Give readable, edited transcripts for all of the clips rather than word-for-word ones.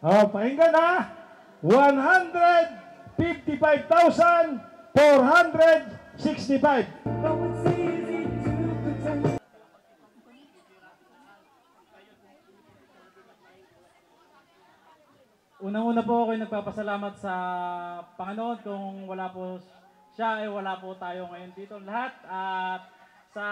Pakinggan ha. 155,465. Unang-una po ako nagpapasalamat sa Panginoon. Kung wala po siya, wala po tayo ngayon dito lahat. At sa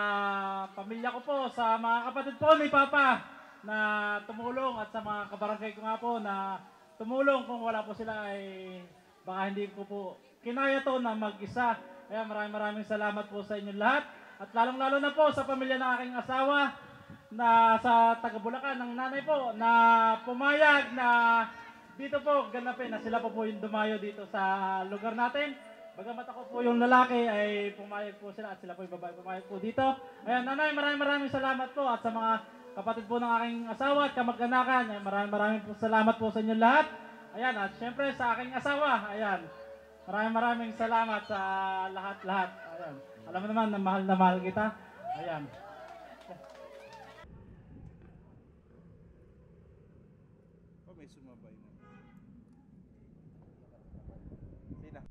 pamilya ko po, sa mga kapatid po ni Papa na tumulong at sa mga kabarangay ko nga po na tumulong. Kung wala po sila ay baka hindi ko po kinaya to na mag-isa. Kaya maraming salamat po sa inyo lahat. At lalong-lalo na po sa pamilya ng aking asawa na sa taga-Bulacan ng nanay po na pumayag na dito po ganapin na sila po yung dumayo dito sa lugar natin. Bagamat ako po yung lalaki ay pumayag po sila at sila po yung babae pumayag po dito. Ayan, nanay, maraming salamat po at sa mga kapatid po ng aking asawa at kamag-anakan. Maraming po salamat po sa inyo lahat. Ayan, at syempre sa aking asawa, ayan. Maraming salamat sa lahat-lahat. Ayan. Alam mo naman na mahal kita. Ayan. May sumabay na. Sina?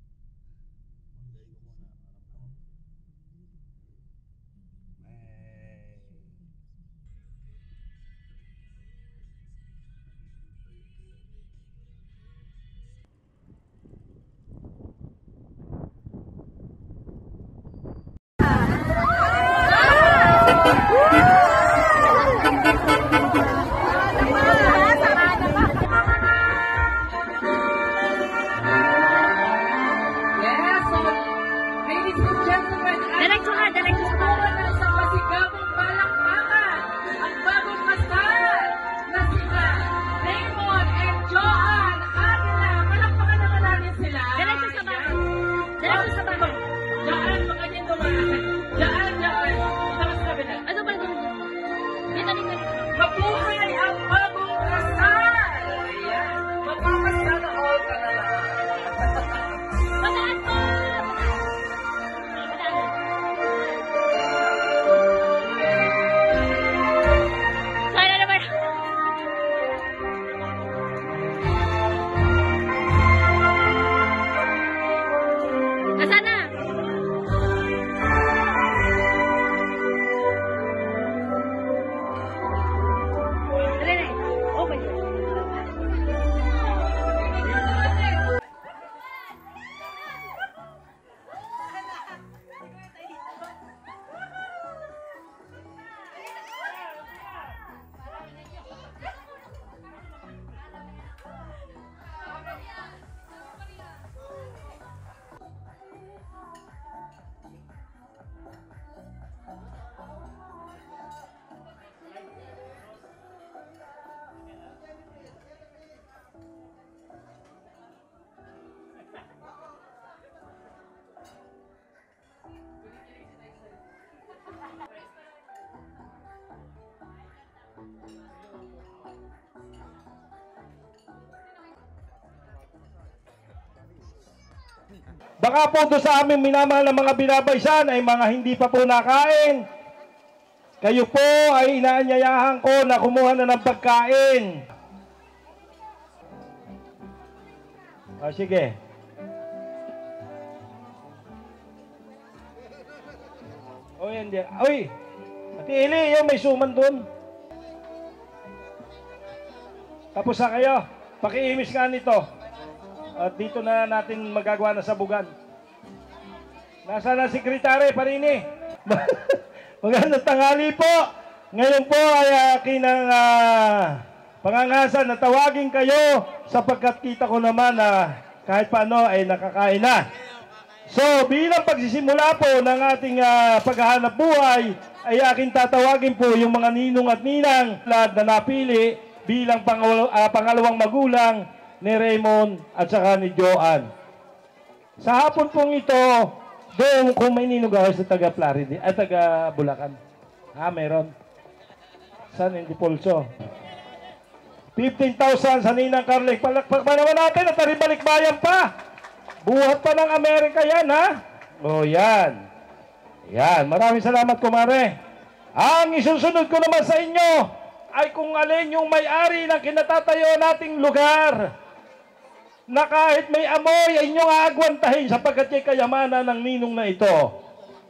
Baka po doon sa aming minamahal na mga binabaysan ay mga hindi pa po nakain. Kayo po ay inaanyayahan ko na kumuha na ng pagkain. O sige. O yan dyan. Uy! Ate Eli, yung may suman doon. Tapos na kayo. Pakiimis nga nito. At dito na natin magagawa na sabugan. Nasaan ang sekretary, Parini? Magandang tanghali po. Ngayon po ay akin ang pangangasa na tawagin kayo sapagkat kita ko naman na kahit paano ay nakakain na. So bilang pagsisimula po ng ating paghahanap buhay ay akin tatawagin po yung mga ninong at ninang lahat na napili bilang pangalawang magulang ni Raymond at saka ni Joanne. Sa hapon pong ito, doon kung may ninong sa taga Florida, at taga Bulacan. Meron. San Hindi Pulso. 15,000 sa Ninang Carling. Palakpak ba naman natin at taribalik bayan pa? Buhat pa ng Amerika yan, ha? O, yan. Yan. Maraming salamat, kumare. Ang isusunod ko naman sa inyo ay kung alin yung may-ari ng kinatatayo nating lugar na kahit may amoy ay inyong aagwantahin sapagkat yung kayamanan ng ninong na ito.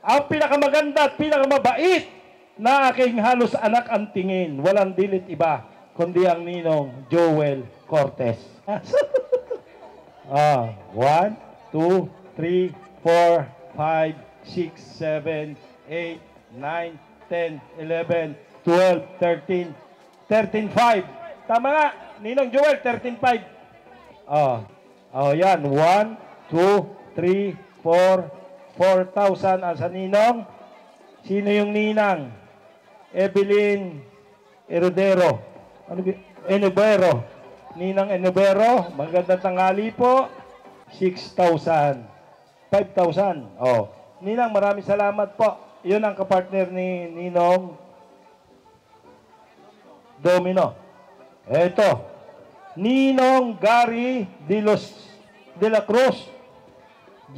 Ang pinakamaganda at pinakamabait na aking halos anak ang tingin. Walang dilit iba, kundi ang ninong Joel Cortez. 1, 2, 3, 4, 5, 6, 7, 8, 9, 10, 11, 12, 13, 13.5. Tama nga, Ninong Joel, 13.5. Yan. 1, 2, 3, 4, 4,000 ang sa Ninong. Sino yung Ninang? Evelyn Erodero. Enubero. Ninang Enubero. Magandang tanghali po. 6,000. 5,000. Ninang, maraming salamat po. Yun ang kapartner ni Ninong Domino. Eto. Ninong Gary de la Cruz.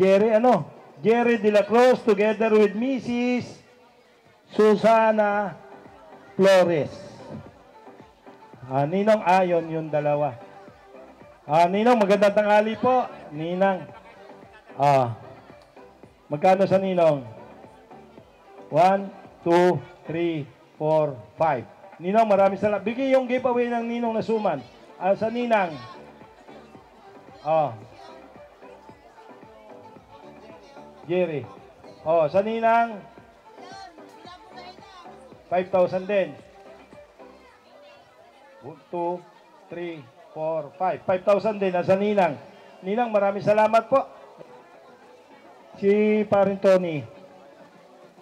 Jerry de la Cruz together with Mrs. Susana Flores. Ninong Ayon yung dalawa. Ninong, magandang tanghali po. Ninang. Magkano sa Ninong? 1, 2, 3, 4, 5. Ninong, maraming salamat. Bigay yung giveaway ng Ninong na suman. Sa Ninang. Jerry. Sa Ninang. 5,000 din. 1, 2, 3, 4, 5. 5,000 din sa Ninang. Ninang, maraming salamat po. Si Parin Tony.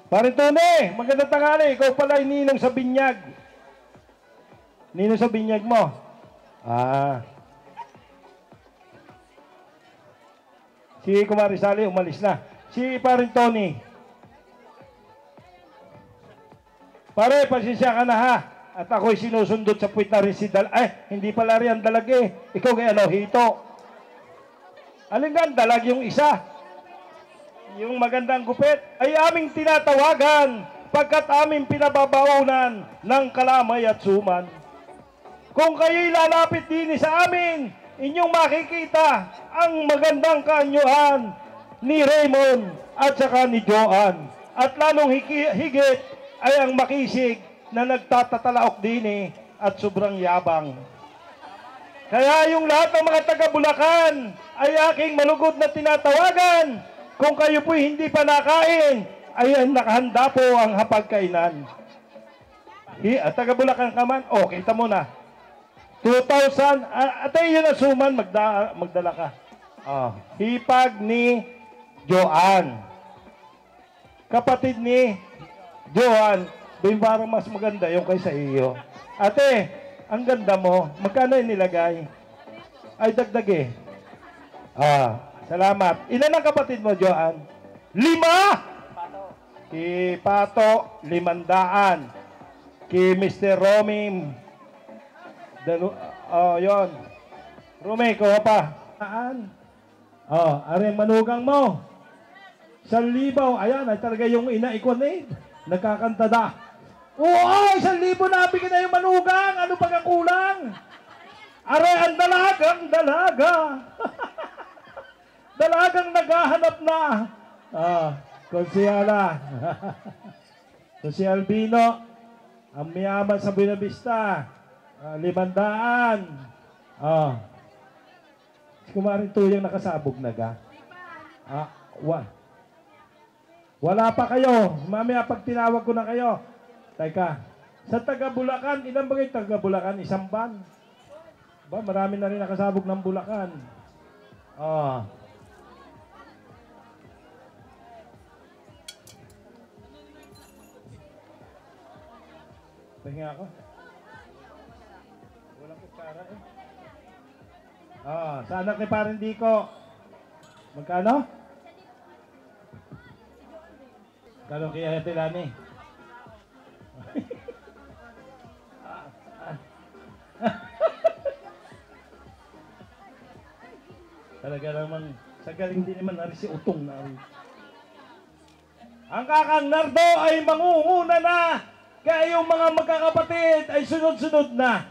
Parin Tony, magandang tanghali. Ikaw pala yung Ninong sa binyag. Ninong sa binyag mo. Si Kumari Sally, umalis na. Si Parin Tony. Pare, pasensya ka na ha. At ako'y sinusundot sa puwit na rin si hindi pala rin ang dalag eh. Ikaw kay hito. Alin nga ang dalag yung isa? Yung magandang gupit ay aming tinatawagan pagkat aming pinababaunan ng kalamay at suman. Kung kayo'y lalapit din sa amin, inyong makikita ang magandang kaanyuan ni Raymond at saka ni Joan. At lalong higit ay ang makisig na nagtatatalaok din at sobrang yabang. Kaya yung lahat ng mga taga-Bulacan ay aking malugod na tinatawagan. Kung kayo po'y hindi pa nakain, ay nakahanda po ang hapagkainan. Taga-Bulacan ka man, kita mo na. 2,000, atay yun na suman, magdala ka. Hipag ni Joan. Kapatid ni Joan, parang mas maganda yung kaysa iyo. Ate, ang ganda mo. Magkano yung nilagay? Ay, dagdag eh. Salamat. Ilan ang kapatid mo, Joan? 5? Ki Pato, 500. Ki Mr. Romy, yon. Romy, kuha pa. Aring manugang mo. 1,000. Ayan, ay talaga yung inaikon nagkakanta da. 1,000 na bigyan na yung manugang. Ano pag ang kulang? Are, ang dalaga. Dalagang naghahanap na. Konsyala. Si Albino, ang mayaman sa Buena Vista. 500. Si Kumaring Tuyang nakasabog na ga. Wala pa kayo. Mamaya pag tinawag ko na kayo. Teka, sa taga-Bulacan, ilan ba kayo taga-Bulacan? 1 ban? Marami na rin nakasabog ng Bulacan. Pahinga ako. Walang kutsara eh. Sa anak ni Parin Dico. Magkano? Kano kaya Tilani? Talaga naman, sa galing din naman nari si Utong nari. Ang kakang Nardo ay mangunguna na Kaya yung mga magkakapatid ay sunod-sunod na.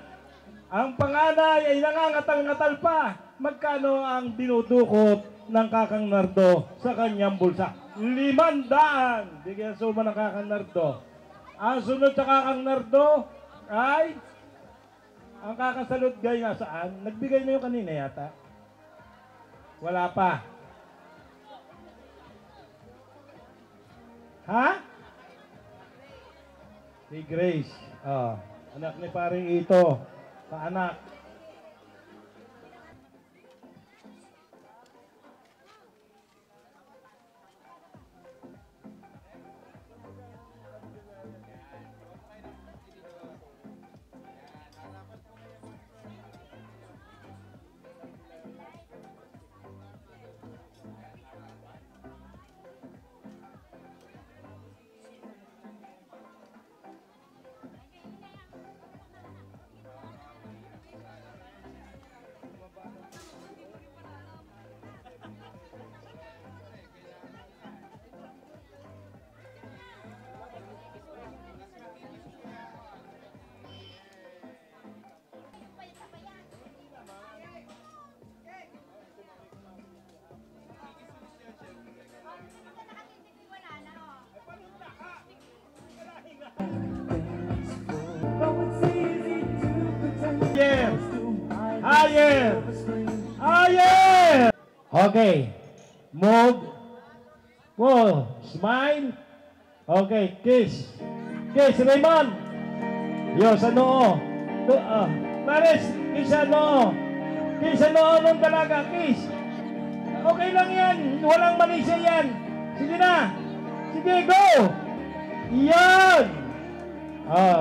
Ang panganay ay nangangatal-ngatal pa. Magkano ang dinudukot ng Kakang Nardo sa kanyang bulsa? 500. Bigyan suma ng Kakang Nardo. Ang sunod sa Kakang Nardo ay ang kakasalot gay nasaan? Nagbigay na yung kanina yata. Wala pa. Ha? Si Grace. Oh, anak ni paring ito. Kaanak. Higher! Higher! Higher! Okay. Move. Whoa. Smile. Okay. Kiss. Kiss, Raymond. Yo, sa noo. Maris, kiss sa noo. Kiss sa noo ng dalaga. Kiss. Okay lang yan. Walang manisya yan. Sige na. Sige, go. Yan.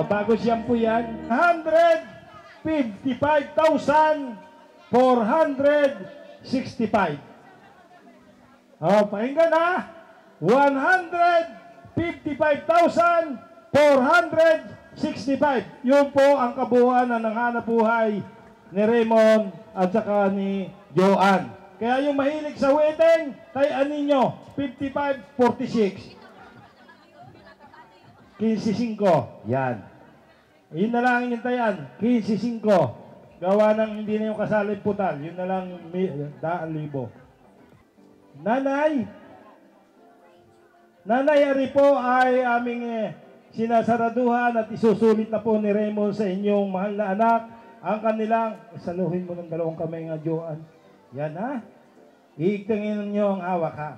Bago shampoo yan. 155,465. Pakinggan ha. 155,465. Yun po ang kabuuan ng hanap buhay ni Raymond at saka ni Joanne. Kaya yung mahilig sa wedding, tayan ninyo, 55-46. 15-5. Yan. Yun na lang yung tayan, 15-5. Gawa ng hindi na yung kasaling putal. Yun na lang 1,000. Nanay Ari po ay aming sinasaraduhan at isusulit na po ni Raymond sa inyong mahal na anak ang kanilang, saluhin mo ng dalawang kamay nga, Joanne. Yan ha. Iigtangin ninyo ang hawak ha.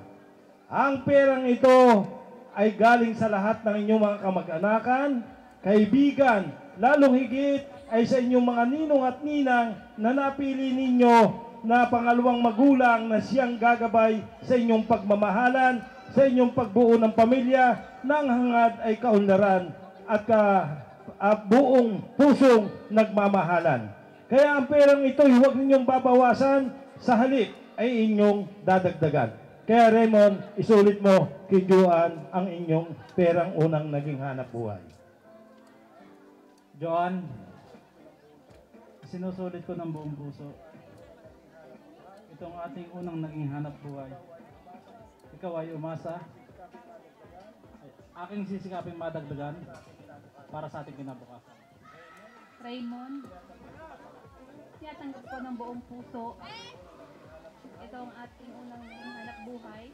Ang perang ito ay galing sa lahat ng inyong mga kamag-anakan, kaibigan, lalong higit ay sa inyong mga ninong at ninang na napili ninyo na pangalawang magulang na siyang gagabay sa inyong pagmamahalan, sa inyong pagbuo ng pamilya, nang hangad ay kaunlaran at buong pusong nagmamahalan. Kaya ang perang ito, huwag ninyong babawasan, sa halip ay inyong dadagdagan. Kaya Raymond, isulit mo kay Joanne ang inyong perang unang naging hanap buhay. Joanne, sinusulit ko ng buong puso itong ating unang naging hanap buhay. Ikaw ay umasa. Aking sisikapin madagdagan para sa ating kinabukasan. Raymond, tinatanggap ko ng buong puso itong ating unang hanap buhay.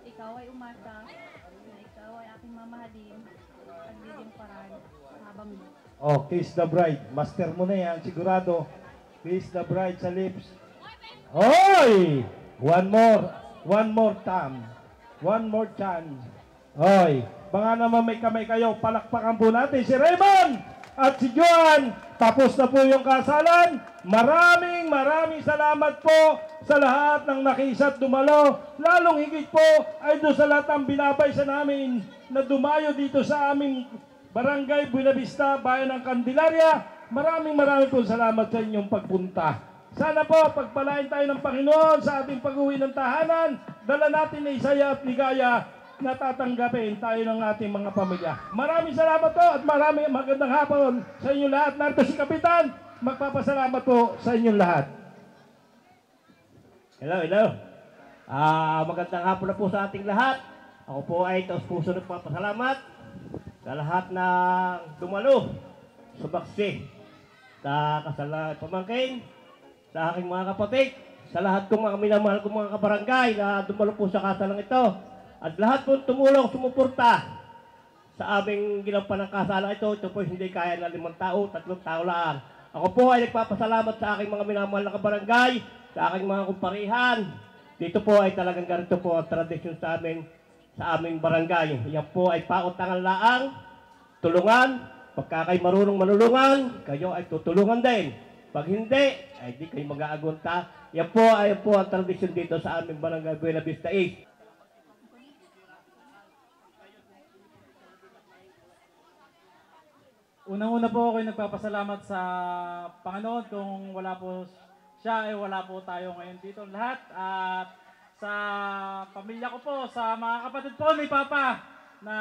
Ikaw ay umasa na ikaw ay aking mamahalin at lilimparan habang Kiss the bride. Master mo na yan, sigurado. Kiss the bride sa lips. Hoy! One more time. One more chance. Hoy! Baka naman may kamay kayo, palakpakan po natin si Raymond at si Joanne. Tapos na po yung kasalan. Maraming salamat po sa lahat ng nakiisa at dumalo. Lalong higit po ay doon sa lahat ng binabay sa namin na dumayo dito sa aming Barangay Buenavista, Bayan ng Candelaria. Maraming po salamat sa inyong pagpunta. Sana po pagpalain tayo ng Panginoon sa ating pag-uwi ng tahanan. Dala natin na isaya at ligaya na tatanggapin tayo ng ating mga pamilya. Maraming salamat po at maraming magandang hapon sa inyong lahat. Narito si Kapitan, magpapasalamat po sa inyong lahat. Hello. Magandang hapon na po sa ating lahat. Ako po ay taos puso nagpapasalamat sa lahat ng dumalo, sumaksi, sa kasalanan pamangkin, sa aking mga kapatid, sa lahat kong mga minamahal kong mga kabarangay na dumalo po sa kasalang ito, at lahat po tumulong, sumuporta sa aming ginampanan ng kasalang ito. Ito po hindi kaya na 5 tao, 3 tao lang. Ako po ay nagpapasalamat sa aking mga minamahal na kabarangay, sa aking mga kumparihan. Dito po ay talagang ganito po ang tradisyon sa amin, sa aming barangay. Yan po ay pautangan laang, tulungan. Pagka kayo marunong manulungan, kayo ay tutulungan din. Pag hindi, ay di kayo mag-aagunta. Yan po ay ang tradisyon dito sa aming barangay Buena Vista East. Unang-una po ako nagpapasalamat sa Panginoon. Kung wala po siya, ay wala po tayo ngayon dito lahat. At sa pamilya ko po, sa mga kapatid po ni Papa na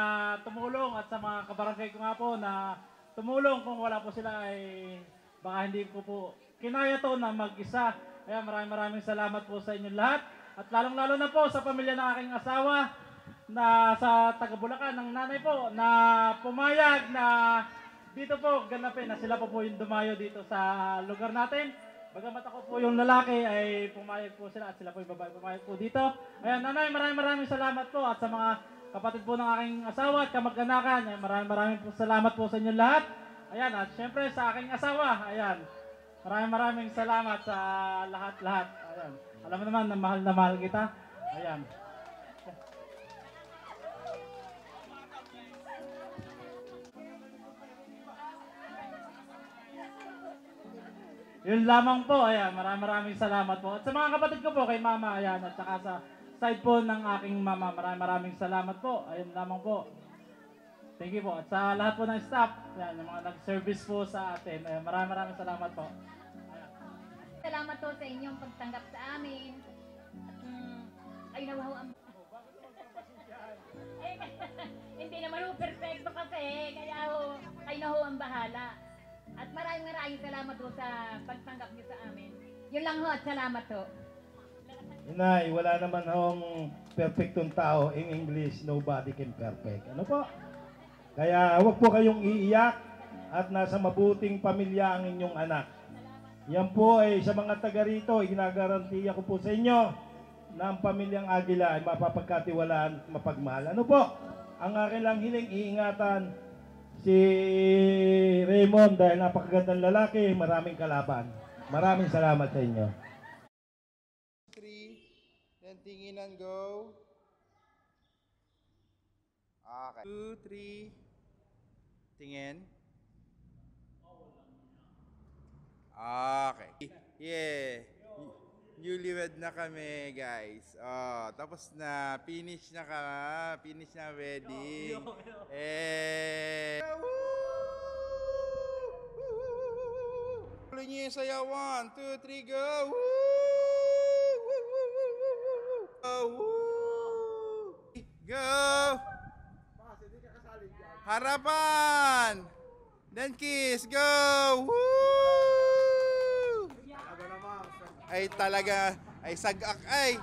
tumulong, at sa mga kabarangay ko nga po na tumulong. Kung wala po sila ay baka hindi ko po kinaya to na mag-isa. Kaya maraming salamat po sa inyo lahat. At lalong-lalo na po sa pamilya ng aking asawa na sa taga-Bulacan, ng nanay po na pumayag na dito po ganapin na sila po yung dumayo dito sa lugar natin. Bagamat ako po yung lalaki ay pumayag po sila, at sila po yung babae pumayag po dito. Ayan, nanay, maraming salamat po, at sa mga kapatid po ng aking asawa at kamag-anakan, maraming po salamat po sa inyo lahat. Ayan, at syempre sa aking asawa, ayan, maraming salamat sa lahat-lahat. Ayan, alam mo naman na mahal kita. Ayan. Yun lamang po, ayan, maraming salamat po. At sa mga kapatid ko po, kay mama, ayan, at saka sa side po ng aking mama, maraming salamat po. Ayun lamang po. Thank you po. At sa lahat po ng staff, ayan, yung mga nag-service po sa atin, ayan, maraming salamat po. Ayan. Salamat po sa inyong pagtanggap sa amin. Ay, nawaw ang... Hindi naman ho perfecto kasi, kaya ho, ay na ho ang bahala. At maraming salamat po sa pagtanggap niyo sa amin. Yun lang ho, at salamat ho. Inay, wala naman hong perfectong tao. In English, nobody can perfect. Ano po? Kaya huwag po kayong iiyak, at nasa mabuting pamilya ang inyong anak. Yan po ay sa mga taga rito, ginagarantiya ko po sa inyo na ang pamilyang Aguila ay mapapagkatiwalaan at mapagmahal. Ano po? Ang akin lang hiling, iingatan si Raymond dahil napakagandang lalaki, maraming kalaban. Maraming salamat sa inyo. 3, then tingin and go. Okay. 2, 3, tingin. Okay. Yeah. Newlywed na kami, guys. Oh, tapos na. Finish na ka. Finish na wedding. Eh. Tuloy niyo yung sayaw. 1, 2, 3, go. Go. Harapan. Then kiss. Go. Ay talaga, ay sagak ay.